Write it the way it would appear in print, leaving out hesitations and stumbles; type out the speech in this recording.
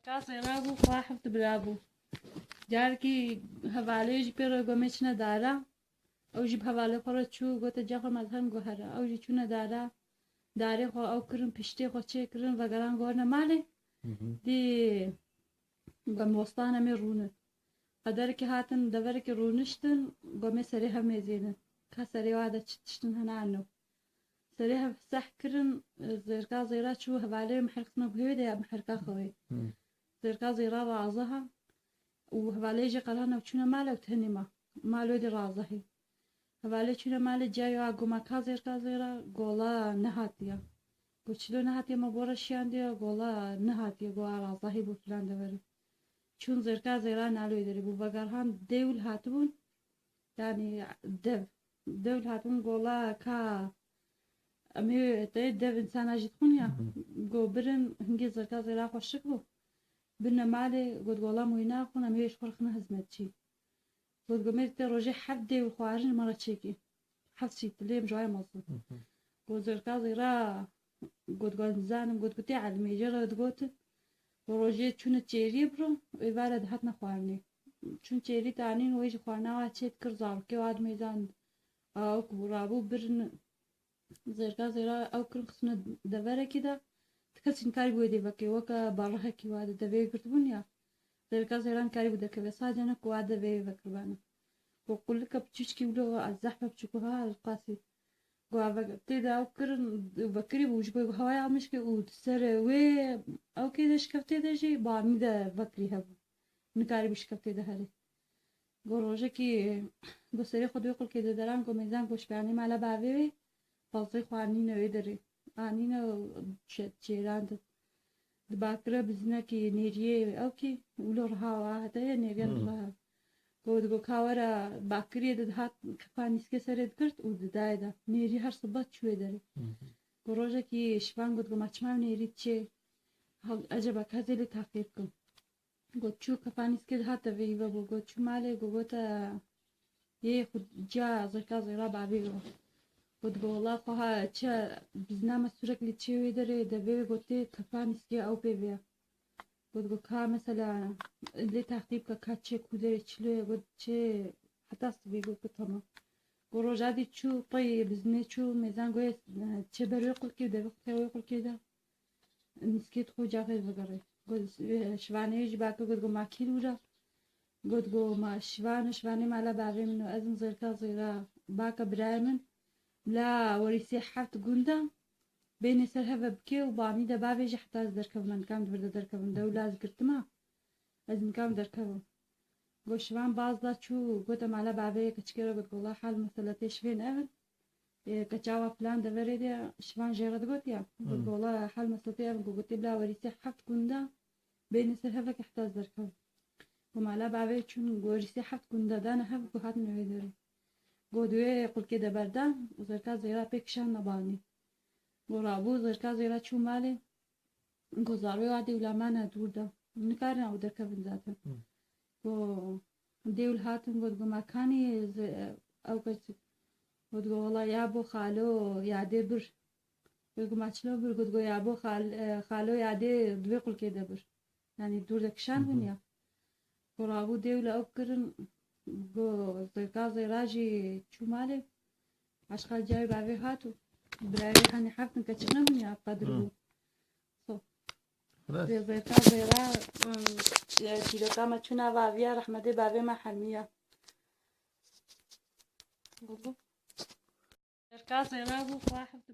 Zerka zera bû xwe heft birabû. Carekî hevalê jî pê re gomê çûne dara. Ew jî bi hevalê xwe re çû gote ca xwe mezherim guhere. Ew jî çûne dara. Darê xwe ew kirin, piştê xwe çêkirin, vegeran gorine malê. Dê bostana me rûnin. Qederekî hatin deverekî rûniştin, gomê serê hev mêzînin. Ka serê wa de tiştin hene eno. Serê hev seh kirin, zerka zêra çû hevalê mihirxine guhê de ya mihirka xewê. Zerka zêra raziha û hevalê jî qelana ew çûne malê ew tenê ma. Mal wê de razihî. Hevalê çûne malê cayê wa goma ka zerka zêra gola nehatiye. Got çilo nehatiye me bora şiyandiye gola nehatiye gola razihî bû filan devere. Çûn zerka zêra nalê derê bû vegerhan dêwil hatibûn yani dev. Dêwil hatibûn gola ka em ê dev insana jî dixwin ya got birin hingê zerka zêra xwe şik bû. Birine malê got gola wî naxwin em ê ji xwe rixine hizmetçî. Got gomê te rojê heft dêwil xwarin me re çêkî. Heft şîtilê em ji waya mezin. Got zerka zêra got nizanim got gotê elmêje re digotin rojê çûne çêriyê biro êvar re dihatine xwarinê. Çûn çêrî danîn wê ji xwarina wa çê dikir zarokê wa dimêzan ew ku rabû birin zerka zêra ew kirin xistine deverekî de ti kesî nikarî bû wê dê vekê weke barihekî wa de devê girtibûn ya zerka zêra nikarî bû dekeve sadece ne ku wa devê vekirbane. Got qulika piçûçikî wilo ez zehme piçûkûha ez qasî tê de ew kirin vekirî bû ji bo hewaya mişkî û serê wê ew kê de şikeftê de jî banî de vekirî hebû. Nikarî bû şikeftê de herê. Got rojekî got serê xwe di wê qulkê de deran got mêzan got ji beyanî mala bavê wê pasteyê xwe anîne wê derê. Anîne çêran din. Di bakire bizinekî nêriyê ew kî wilo riha wa hetiye nêriyan riha. Got ka were bakiriyê de dihat kifa nîskê serê digirt û didayê de. Nêrî her sibat çû wê derê. Got rojekî şivan got ma çima ev nêrî çê eceba hezê lê taqî bikim. Got çû kifa nîskê dihat devê vebû got çû malê gote yê xwe ca zerka zêra bavê we. Got wela xweha çi bizina me süreklî çê wê derê devê gotê kifa nîskê ew pê vêya. Got ka mesela lê taqî bike ka çê ku derê çilo ye got çê heta sibê got tamam. Got roja dî çû peyê bizinê çû mêzan goyê çê ber wê qulkê devê xwe wê qulkê de nîskê dixwe cafê vegere. Got şivaneyê jî bake got ma kîr wira got ma şivanê mala bavê min û ez im zerka zêra bake birayê min la werîsê heft gunda bêhnê ser heve bike û banî de bavê jî heta ez derkevim nikam divir de derkevim dewla ez girtima ez nikam derkevim. Got şivan baz da çû gote mala bavê keçikê re got gola hal mesela tê şivên evin keçawa filan deverê de şivan jê re digot ya got gola hal mesela tê evin gotê bila werîsê heft gunda bêhnê ser hevekê heta ez derkevim. Got mala bavê çûn werîsê heft gunda dane hev got hatine wê derê. Got wê qulkê de berdan û zerka zêra pê kişanine banî. Got rabû zerka zêra çû malê got zarokê wa dêwla me ne dûr de nikarin ew derkevin zaten. Got dêwil hatin got ma kanî ew keçik got wela ya bo xalo yadê bir got ma çilo bir got ya bo xalo yadê di wê qulkê de bir yani dûr de kişan bûn ya. Got rabû dêwla ew kirin got zerka zêra jî çû malê aşqa cayê bavê hat û birayê hani heftin keçik nebûn ya qedir bû. Zerka zêra çîroka me çûna vaviya rehmetê bavê me helmiya. Zerka zêra bû xwe heft